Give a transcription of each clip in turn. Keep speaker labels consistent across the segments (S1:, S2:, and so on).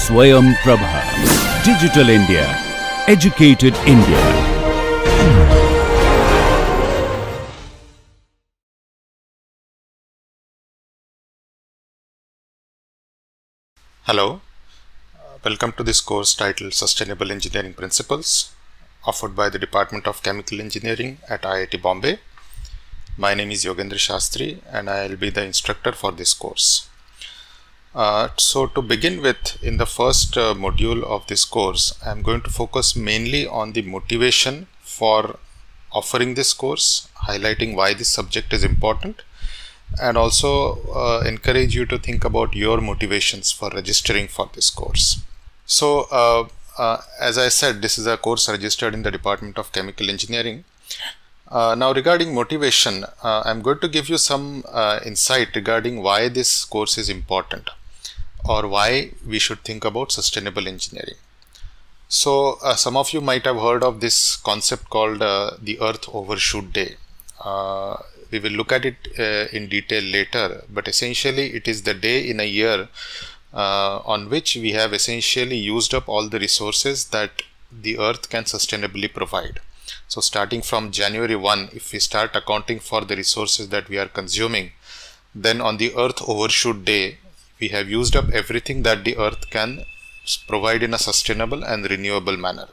S1: Swayam Prabha. Digital India. Educated India.
S2: Hello, welcome to this course titled Sustainable Engineering Principles, offered by the Department of Chemical Engineering at IIT Bombay. My name is Yogendra Shastri and I will be the instructor for this course. So to begin with, in the first module of this course, I am going to focus mainly on the motivation for offering this course, highlighting why this subject is important, and also encourage you to think about your motivations for registering for this course. So, as I said, this is a course registered in the Department of Chemical Engineering. Now, regarding motivation, I'm going to give you some insight regarding why this course is important or why we should think about sustainable engineering. So, some of you might have heard of this concept called the Earth Overshoot Day. We will look at it in detail later, but essentially it is the day in a year on which we have essentially used up all the resources that the earth can sustainably provide. So starting from January 1, if we start accounting for the resources that we are consuming, then on the Earth Overshoot Day, we have used up everything that the earth can provide in a sustainable and renewable manner.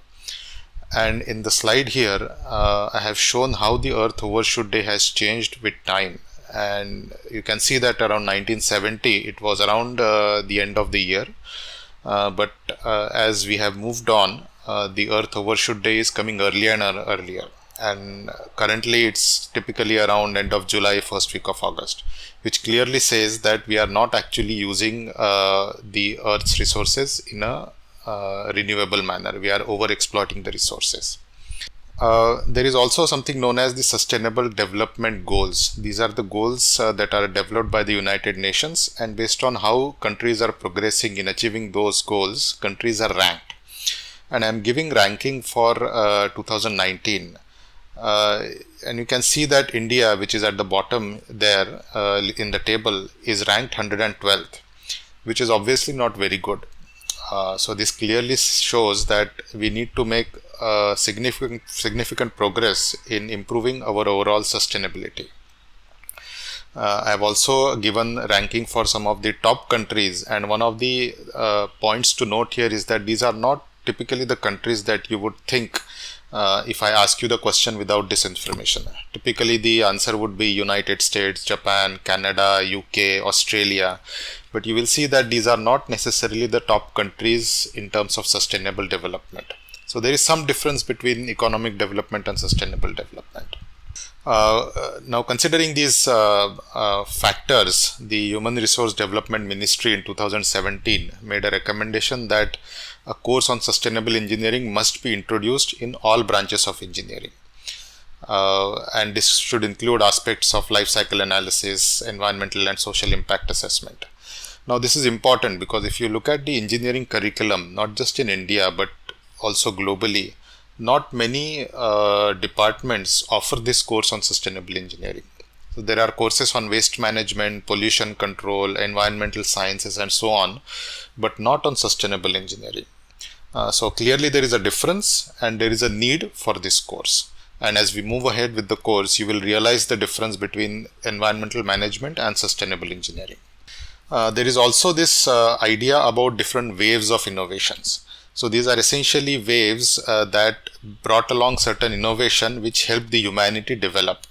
S2: And in the slide here, I have shown how the Earth Overshoot Day has changed with time. And you can see that around 1970, it was around the end of the year. But as we have moved on, the Earth Overshoot Day is coming earlier and earlier. And currently, it's typically around end of July, first week of August, which clearly says that we are not actually using the Earth's resources in a renewable manner. We are over exploiting the resources. There is also something known as the Sustainable Development Goals. These are the goals that are developed by the United Nations, and based on how countries are progressing in achieving those goals, countries are ranked. And I am giving ranking for 2019. And you can see that India, which is at the bottom there in the table, is ranked 112th, which is obviously not very good. So this clearly shows that we need to make significant progress in improving our overall sustainability. I have also given ranking for some of the top countries, and one of the points to note here is that these are not typically the countries that you would think if I ask you the question without this information. Typically the answer would be United States, Japan, Canada, UK, Australia. But you will see that these are not necessarily the top countries in terms of sustainable development. So there is some difference between economic development and sustainable development. Now, considering these factors, the Human Resource Development Ministry in 2017 made a recommendation that a course on sustainable engineering must be introduced in all branches of engineering. And this should include aspects of life cycle analysis, environmental and social impact assessment. Now, this is important because if you look at the engineering curriculum, not just in India, but also globally, not many departments offer this course on sustainable engineering. So there are courses on waste management, pollution control, environmental sciences, and so on, but not on sustainable engineering. So clearly there is a difference and there is a need for this course. And as we move ahead with the course, you will realize the difference between environmental management and sustainable engineering. There is also this idea about different waves of innovations. So these are essentially waves that brought along certain innovation which helped the humanity develop.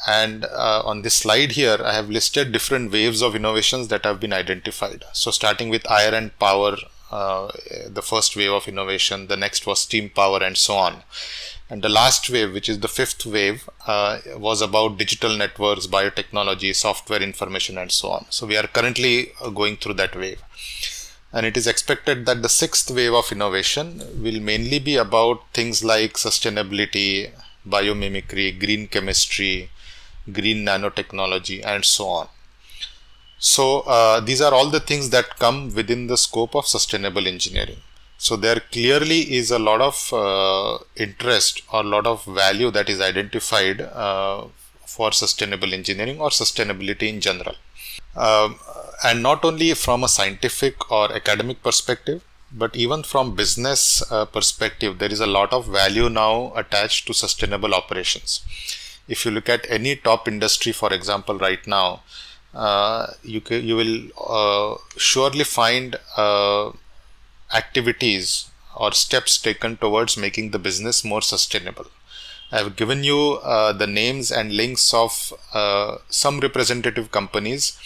S2: And on this slide here, I have listed different waves of innovations that have been identified. So starting with iron power, the first wave of innovation, the next was steam power, and so on. And the last wave, which is the fifth wave, was about digital networks, biotechnology, software information, and so on. So we are currently going through that wave. And it is expected that the sixth wave of innovation will mainly be about things like sustainability, biomimicry, green chemistry, green nanotechnology, and so on. So these are all the things that come within the scope of sustainable engineering. So there clearly is a lot of interest or a lot of value that is identified for sustainable engineering or sustainability in general. And not only from a scientific or academic perspective, but even from business perspective, there is a lot of value now attached to sustainable operations. If you look at any top industry, for example, right now, you will surely find activities or steps taken towards making the business more sustainable. I have given you the names and links of some representative companies,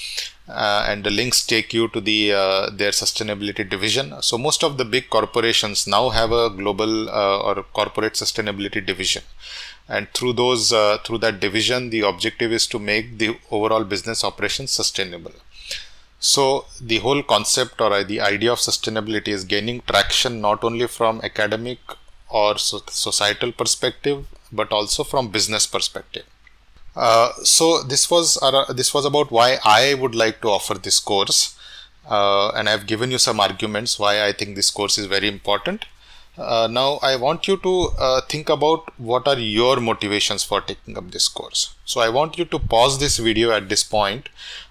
S2: and the links take you to their sustainability division. So most of the big corporations now have a global or corporate sustainability division, and through that division, the objective is to make the overall business operations sustainable. So the whole concept or the idea of sustainability is gaining traction not only from academic or societal perspective, but also from business perspective. So this was about why I would like to offer this course, and I've given you some arguments why I think this course is very important. Now I want you to think about what are your motivations for taking up this course. So I want you to pause this video at this point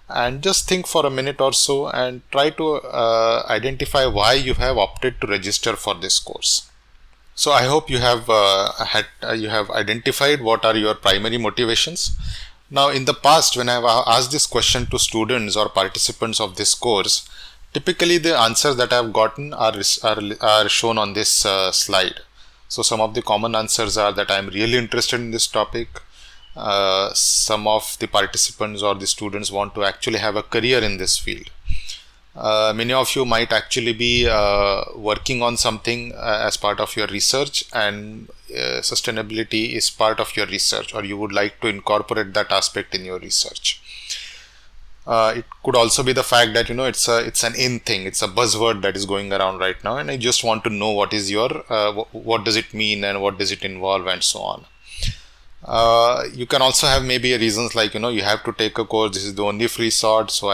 S2: and just think for a minute or so and try to identify why you have opted to register for this course. So I hope you have identified what are your primary motivations. Now, in the past, when I have asked this question to students or participants of this course, typically the answers that I have gotten are shown on this slide. So some of the common answers are that I am really interested in this topic. Some of the participants or the students want to actually have a career in this field. Many of you might actually be working on something as part of your research, and sustainability is part of your research, or you would like to incorporate that aspect in your research. It could also be the fact that it's an in thing, it's a buzzword that is going around right now, and I just want to know what is your what does it mean and what does it involve and so on. You can also have maybe reasons like you have to take a course, this is the only free sort, so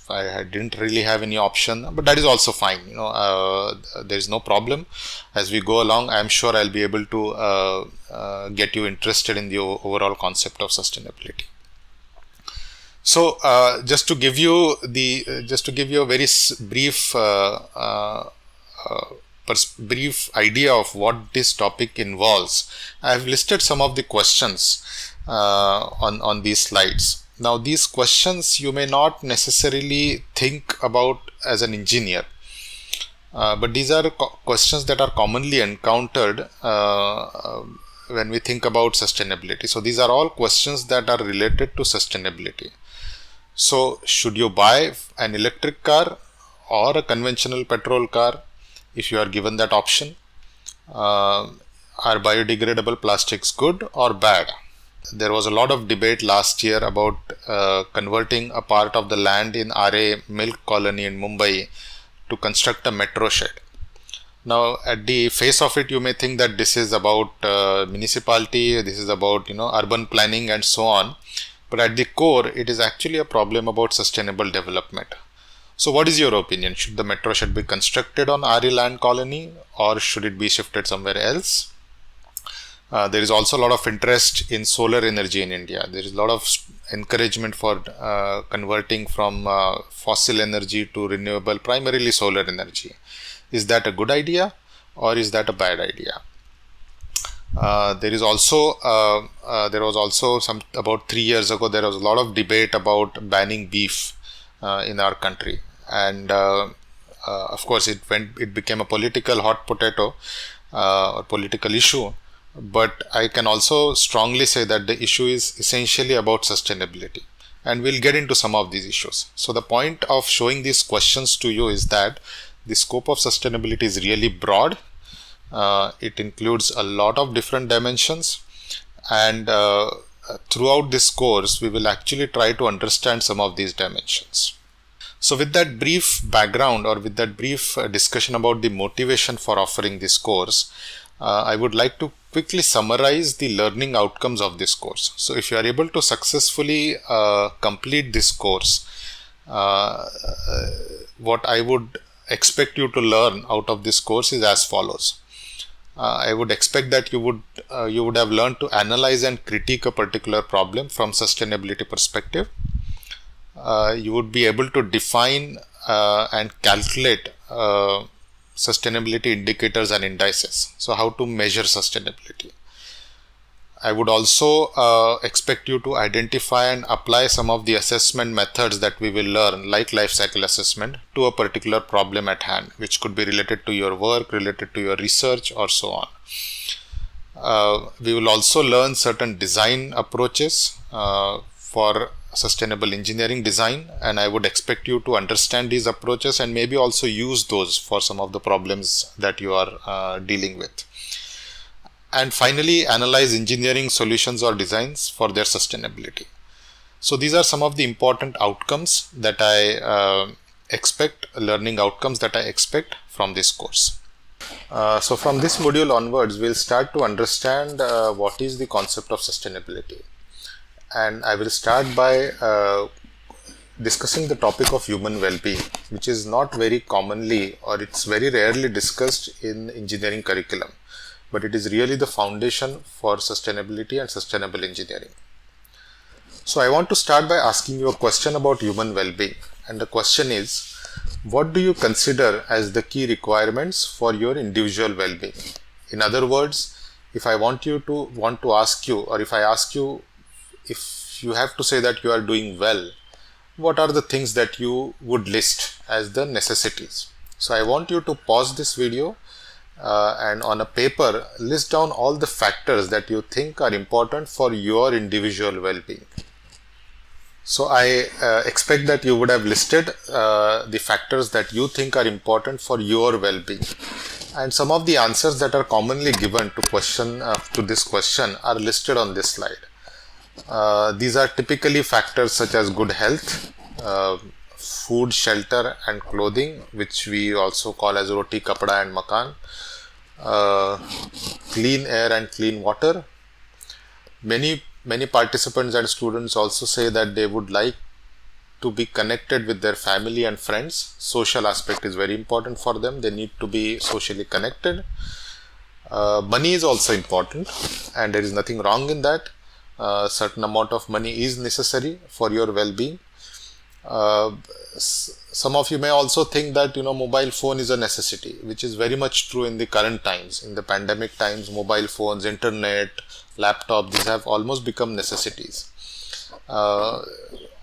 S2: I didn't really have any option, but that is also fine. There is no problem. As we go along, I am sure I'll be able to get you interested in the overall concept of sustainability. So, just to give you a very brief idea of what this topic involves, I have listed some of the questions on these slides. Now, these questions you may not necessarily think about as an engineer, but these are questions that are commonly encountered when we think about sustainability. So, these are all questions that are related to sustainability. So, should you buy an electric car or a conventional petrol car if you are given that option? Are biodegradable plastics good or bad? There was a lot of debate last year about converting a part of the land in RA Milk Colony in Mumbai to construct a metro shed. Now, at the face of it, you may think that this is about municipality, this is about urban planning and so on. But at the core, it is actually a problem about sustainable development. So, what is your opinion? Should the metro shed be constructed on RA land colony, or should it be shifted somewhere else? There is also a lot of interest in solar energy in India. There is a lot of encouragement for converting from fossil energy to renewable, primarily solar energy. Is that a good idea or is that a bad idea? There was also about 3 years ago, there was a lot of debate about banning beef in our country. And of course, it became a political hot potato or political issue. But I can also strongly say that the issue is essentially about sustainability, and we'll get into some of these issues. So the point of showing these questions to you is that the scope of sustainability is really broad. It includes a lot of different dimensions, and throughout this course we will actually try to understand some of these dimensions. So with that brief background, or with that brief discussion about the motivation for offering this course, I would like to quickly summarize the learning outcomes of this course. So if you are able to successfully complete this course, what I would expect you to learn out of this course is as follows. I would expect that you would have learned to analyze and critique a particular problem from sustainability perspective. You would be able to define and calculate sustainability indicators and indices. So how to measure sustainability. I would also expect you to identify and apply some of the assessment methods that we will learn, like life cycle assessment, to a particular problem at hand, which could be related to your work, related to your research, or so on. We will also learn certain design approaches for sustainable engineering design, and I would expect you to understand these approaches and maybe also use those for some of the problems that you are dealing with. And finally, analyze engineering solutions or designs for their sustainability. So these are some of the important outcomes that I expect, learning outcomes that I expect from this course. So from this module onwards, we'll start to understand what is the concept of sustainability. And I will start by discussing the topic of human well-being, which is not very commonly, or it's very rarely discussed in engineering curriculum, but it is really the foundation for sustainability and sustainable engineering. So I want to start by asking you a question about human well-being, and the question is, what do you consider as the key requirements for your individual well-being? In other words, if I want to ask you, or if I ask you, if you have to say that you are doing well, what are the things that you would list as the necessities? So I want you to pause this video and on a paper list down all the factors that you think are important for your individual well-being. So I expect that you would have listed the factors that you think are important for your well-being, and some of the answers that are commonly given to this question are listed on this slide. These are typically factors such as good health, food, shelter and clothing, which we also call as roti, kapda and makan, clean air and clean water. Many participants and students also say that they would like to be connected with their family and friends. Social aspect is very important for them. They need to be socially connected. Money is also important, and there is nothing wrong in that. Certain amount of money is necessary for your well-being. Some of you may also think that mobile phone is a necessity, which is very much true in the current times. In the pandemic times, mobile phones, internet, laptop, these have almost become necessities.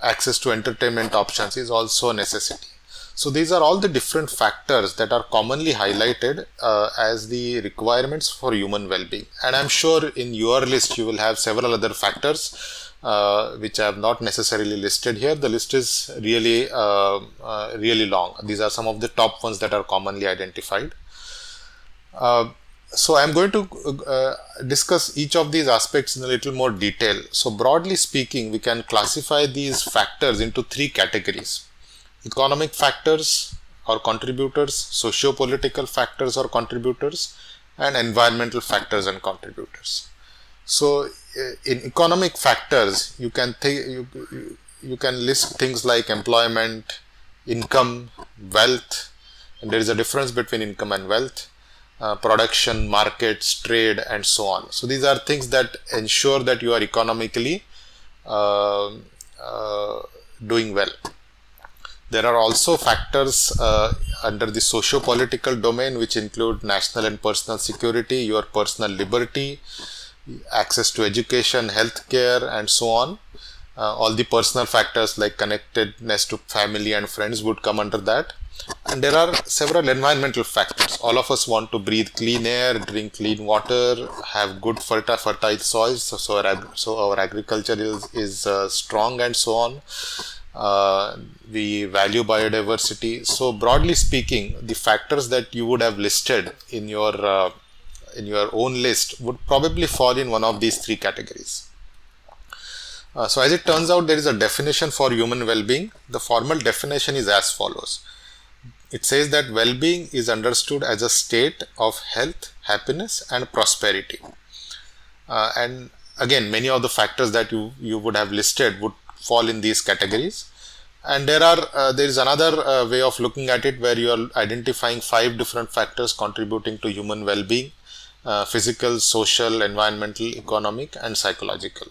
S2: Access to entertainment options is also a necessity. So these are all the different factors that are commonly highlighted as the requirements for human well-being. And I'm sure in your list you will have several other factors which I have not necessarily listed here. The list is really long. These are some of the top ones that are commonly identified. So I'm going to discuss each of these aspects in a little more detail. So broadly speaking, we can classify these factors into three categories: economic factors or contributors, socio-political factors or contributors, and environmental factors and contributors. So in economic factors, you can list things like employment, income, wealth, and there is a difference between income and wealth, production, markets, trade, and so on. So these are things that ensure that you are economically doing well. There are also factors under the socio-political domain, which include national and personal security, your personal liberty, access to education, healthcare, and so on. All the personal factors like connectedness to family and friends would come under that. And there are several environmental factors. All of us want to breathe clean air, drink clean water, have good fertile soils, so our agriculture is strong, and so on. We value biodiversity. So broadly speaking, the factors that you would have listed in your own list would probably fall in one of these three categories. So as it turns out, there is a definition for human well-being. The formal definition is as follows. It says that well-being is understood as a state of health, happiness, and prosperity. And again, many of the factors that you would have listed would fall in these categories. And there is another way of looking at it, where you are identifying 5 different factors contributing to human well-being: physical, social, environmental, economic, and psychological.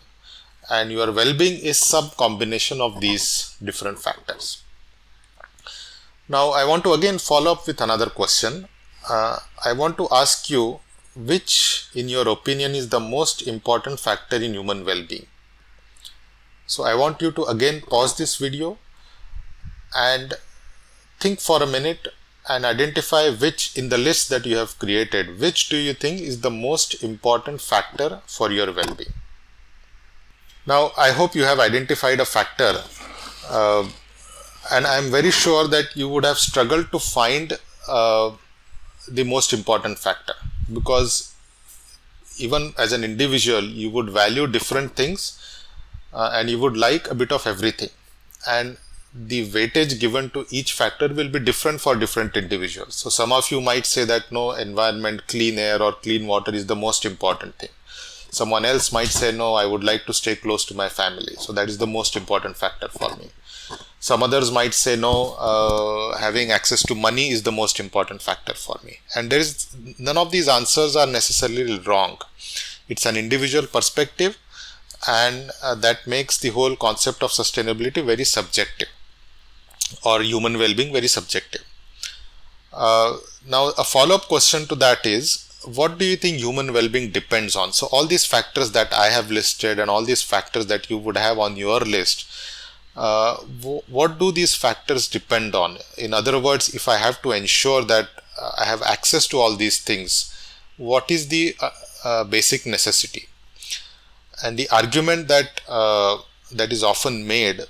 S2: And your well-being is some combination of these different factors. Now I want to again follow up with another question. I want to ask you, which in your opinion is the most important factor in human well-being? So I want you to again pause this video and think for a minute and identify which in the list that you have created, which do you think is the most important factor for your well-being. Now, I hope you have identified a factor, and I am very sure that you would have struggled to find the most important factor, because even as an individual you would value different things, and you would like a bit of everything, and the weightage given to each factor will be different for different individuals. So some of you might say that no, environment, clean air or clean water is the most important thing. Someone else might say no, I would like to stay close to my family, so that is the most important factor for me. Some others might say no, having access to money is the most important factor for me. And there is none of these answers are necessarily wrong. It's an individual perspective, and that makes the whole concept of sustainability very subjective, or human well-being very subjective. Now a follow-up question to that is, what do you think human well-being depends on? So all these factors that I have listed and all these factors that you would have on your list, what do these factors depend on? In other words, if I have to ensure that I have access to all these things, what is the basic necessity? And the argument that that is often made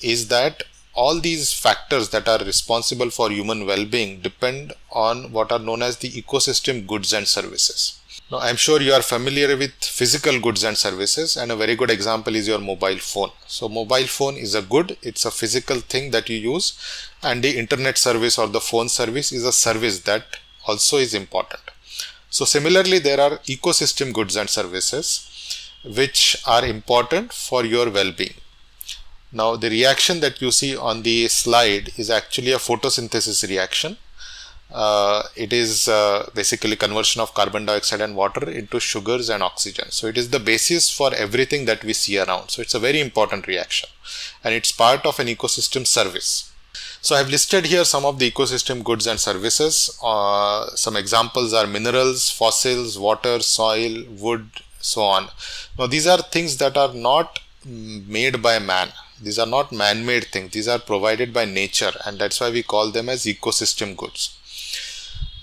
S2: is that all these factors that are responsible for human well-being depend on what are known as the ecosystem goods and services. Now, I'm sure you are familiar with physical goods and services, and a very good example is your mobile phone. So mobile phone is a good, it's a physical thing that you use, and the internet service or the phone service is a service that also is important. So similarly, there are ecosystem goods and services which are important for your well-being. Now, the reaction that you see on the slide is actually a photosynthesis reaction. It is basically conversion of carbon dioxide and water into sugars and oxygen. So it is the basis for everything that we see around. So it's a very important reaction, and it's part of an ecosystem service. So I've listed here some of the ecosystem goods and services. Some examples are minerals, fossils, water, soil, wood, so on. Now these are things that are not made by man. These are not man-made things. These are provided by nature, and that's why we call them as ecosystem goods.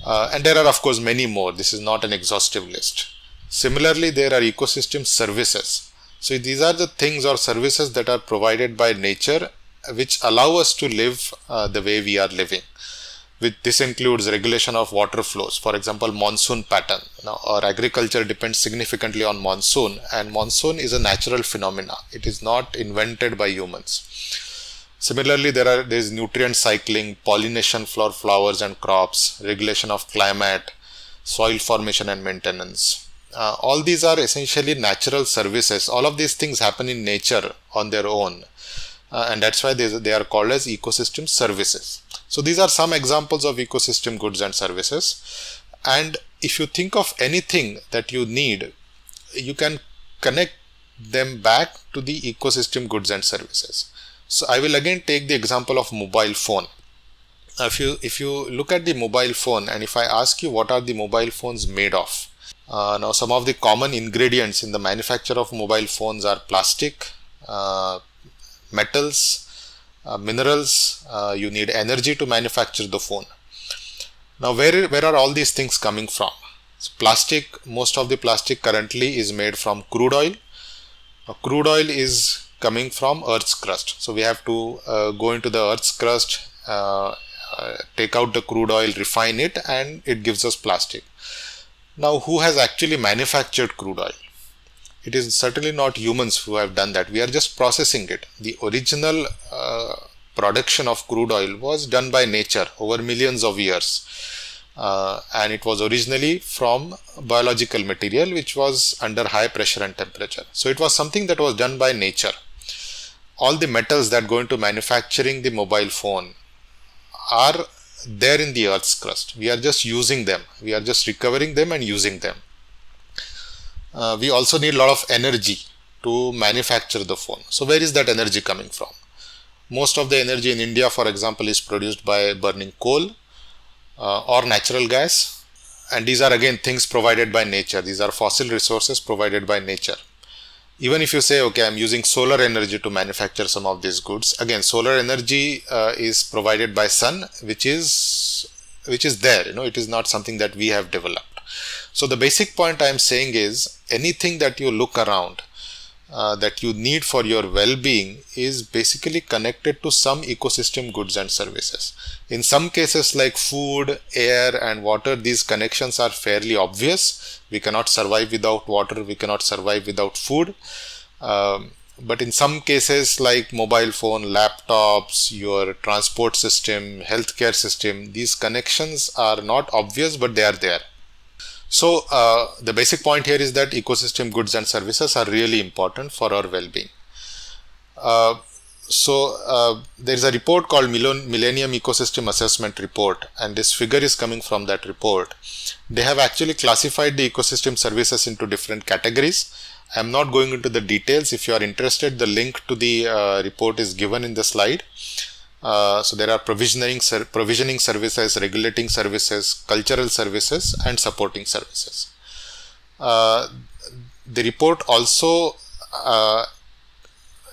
S2: And there are of course many more. This is not an exhaustive list. Similarly, there are ecosystem services. So these are the things or services that are provided by nature which allow us to live the way we are living. This includes regulation of water flows, for example monsoon pattern. Now our agriculture depends significantly on monsoon, and monsoon is a natural phenomena. It is not invented by humans. Similarly, there is nutrient cycling, pollination for flowers and crops, regulation of climate, soil formation and maintenance. All these are essentially natural services. All of these things happen in nature on their own, and that's why they are called as ecosystem services. So these are some examples of ecosystem goods and services. And if you think of anything that you need, you can connect them back to the ecosystem goods and services. So I will again take the example of mobile phone. If you look at the mobile phone, and if I ask you what are the mobile phones made of, now some of the common ingredients in the manufacture of mobile phones are plastic, metals, minerals. You need energy to manufacture the phone. Now where are all these things coming from? So plastic, most of the plastic currently is made from crude oil. Crude oil is coming from Earth's crust. So we have to go into the Earth's crust, take out the crude oil, refine it, and it gives us plastic. Now who has actually manufactured crude oil? It is certainly not humans who have done that. We are just processing it. The original production of crude oil was done by nature over millions of years. And it was originally from biological material which was under high pressure and temperature. So it was something that was done by nature. All the metals that go into manufacturing the mobile phone are there in the Earth's crust. We are just using them. We are just recovering them and using them. We also need a lot of energy to manufacture the phone. So where is that energy coming from? Most of the energy in India, for example, is produced by burning coal. or natural gas. And these are again things provided by nature. These are fossil resources provided by nature. Even if you say, okay, I'm using solar energy to manufacture some of these goods, again, solar energy is provided by sun, which is there. It is not something that we have developed. So the basic point I am saying is, anything that you look around that you need for your well-being is basically connected to some ecosystem goods and services. In some cases like food, air and water, these connections are fairly obvious. We cannot survive without water, we cannot survive without food. But in some cases like mobile phone, laptops, your transport system, healthcare system, these connections are not obvious, but they are there. So the basic point here is that ecosystem goods and services are really important for our well-being. There is a report called Millennium Ecosystem Assessment Report, and this figure is coming from that report. They have actually classified the ecosystem services into different categories. I am not going into the details. If you are interested, the link to the report is given in the slide. So there are provisioning services, regulating services, cultural services and supporting services. The report also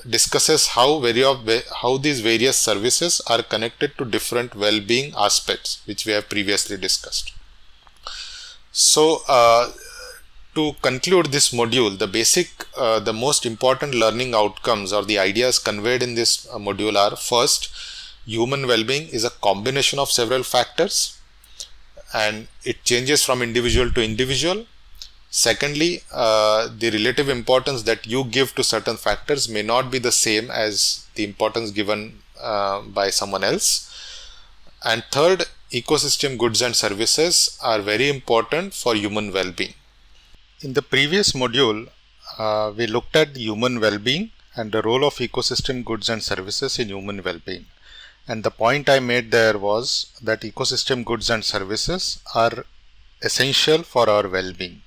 S2: discusses how these various services are connected to different well-being aspects, which we have previously discussed. So to conclude this module, the most important learning outcomes or the ideas conveyed in this module are: first, human well-being is a combination of several factors and it changes from individual to individual. Secondly, the relative importance that you give to certain factors may not be the same as the importance given by someone else. And third, ecosystem goods and services are very important for human well-being. In the previous module, we looked at human well-being and the role of ecosystem goods and services in human well-being. And the point I made there was that ecosystem goods and services are essential for our well-being.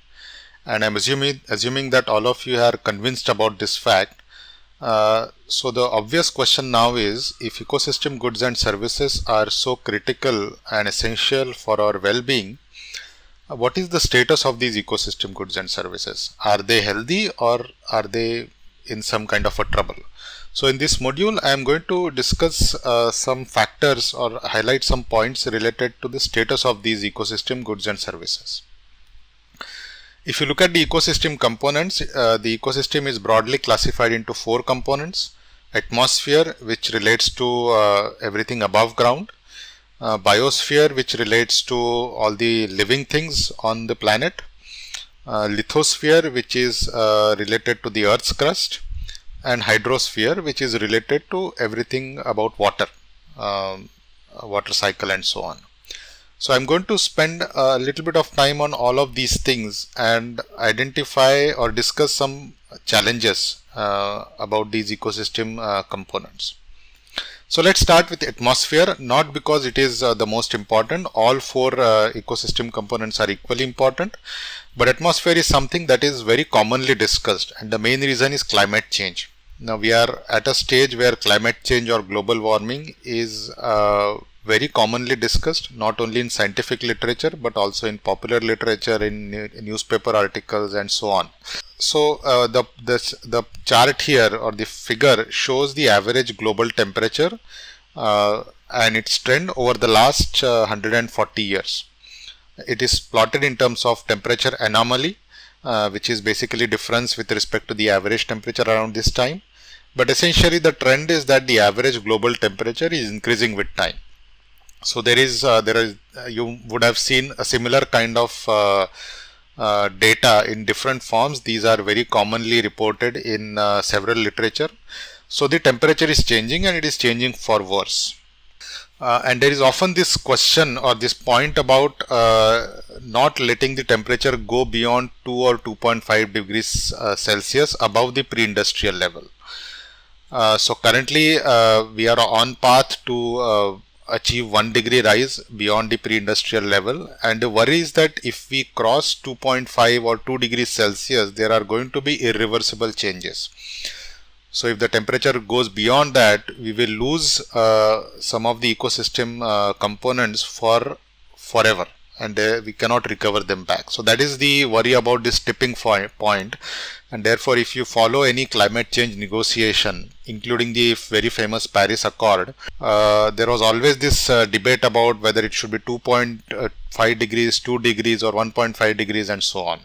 S2: And I'm assuming that all of you are convinced about this fact. So the obvious question now is, if ecosystem goods and services are so critical and essential for our well-being, what is the status of these ecosystem goods and services? Are they healthy or are they in some kind of a trouble? So in this module, I am going to discuss some factors or highlight some points related to the status of these ecosystem goods and services. If you look at the ecosystem components, the ecosystem is broadly classified into 4 components: atmosphere, which relates to everything above ground; biosphere, which relates to all the living things on the planet; lithosphere, which is related to the Earth's crust; and hydrosphere, which is related to everything about water, water cycle and so on. So I'm going to spend a little bit of time on all of these things and identify or discuss some challenges about these ecosystem components. So let's start with atmosphere, not because it is the most important. All 4 ecosystem components are equally important, but atmosphere is something that is very commonly discussed, and the main reason is climate change. Now we are at a stage where climate change or global warming is very commonly discussed, not only in scientific literature but also in popular literature, in newspaper articles and so on. So the chart here or the figure shows the average global temperature and its trend over the last 140 years. It is plotted in terms of temperature anomaly, which is basically difference with respect to the average temperature around this time. But essentially the trend is that the average global temperature is increasing with time. So you would have seen a similar kind of data in different forms. These are very commonly reported in several literature. So the temperature is changing and it is changing for worse. And there is often this question or this point about not letting the temperature go beyond 2 or 2.5 degrees Celsius above the pre-industrial level. So currently we are on path to achieve 1 degree rise beyond the pre-industrial level, and the worry is that if we cross 2.5 or 2 degrees Celsius, there are going to be irreversible changes. So if the temperature goes beyond that, we will lose some of the ecosystem components for forever, and we cannot recover them back. So that is the worry about this tipping point. And therefore, if you follow any climate change negotiation, including the very famous Paris Accord, there was always this debate about whether it should be 2.5 degrees, 2 degrees, or 1.5 degrees, and so on.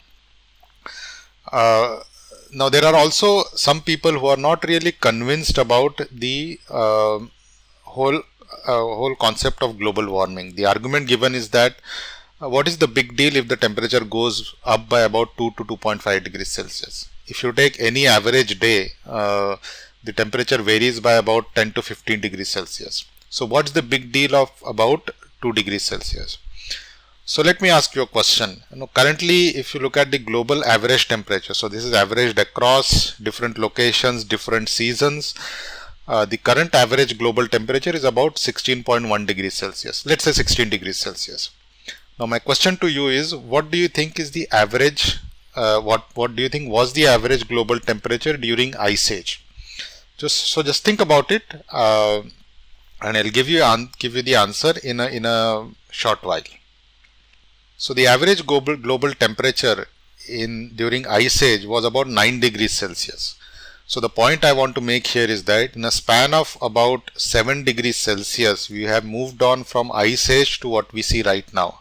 S2: Now, there are also some people who are not really convinced about the whole concept of global warming. The argument given is that what is the big deal if the temperature goes up by about 2 to 2.5 degrees Celsius? If you take any average day, the temperature varies by about 10 to 15 degrees Celsius. So what's the big deal of about 2 degrees Celsius? So let me ask you a question. Currently, if you look at the global average temperature, so this is averaged across different locations, different seasons. The current average global temperature is about 16.1 degrees Celsius. Let's say 16 degrees Celsius. Now my question to you is, what do you think is the average, what do you think was the average global temperature during Ice Age? Just think about it, and I'll give you the answer in a short while. So the average global temperature during Ice Age was about 9 degrees Celsius. So the point I want to make here is that in a span of about 7 degrees Celsius, we have moved on from Ice Age to what we see right now.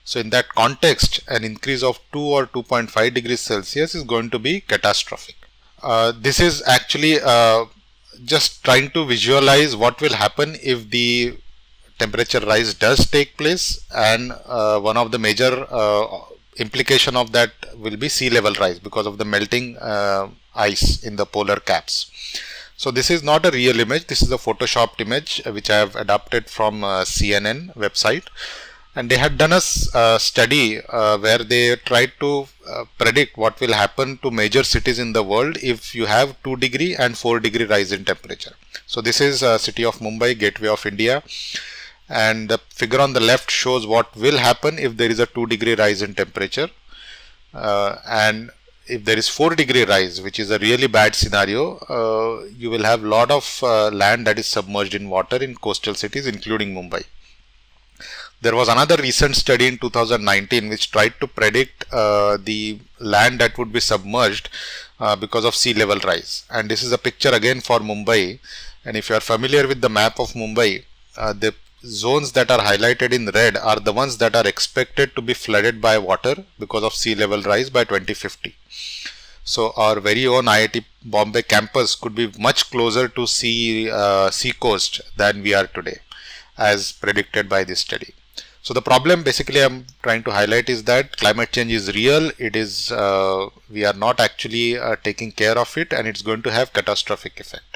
S2: So in that context, an increase of 2 or 2.5 degrees Celsius is going to be catastrophic. This is actually just trying to visualize what will happen if the temperature rise does take place, and one of the major implication of that will be sea level rise because of the melting ice in the polar caps. So this is not a real image, this is a photoshopped image which I have adapted from CNN website, and they had done a study where they tried to predict what will happen to major cities in the world if you have 2 degree and 4 degree rise in temperature. So this is city of Mumbai, gateway of India, and the figure on the left shows what will happen if there is a 2 degree rise in temperature, and if there is 4 degree rise, which is a really bad scenario, you will have a lot of land that is submerged in water in coastal cities, including Mumbai. There was another recent study in 2019 which tried to predict the land that would be submerged because of sea level rise. And this is a picture again for Mumbai. And if you are familiar with the map of Mumbai, the zones that are highlighted in red are the ones that are expected to be flooded by water because of sea level rise by 2050. So our very own IIT Bombay campus could be much closer to sea coast than we are today, as predicted by this study. So the problem basically I'm trying to highlight is that climate change is real. It is we are not actually taking care of it, and it's going to have catastrophic effect.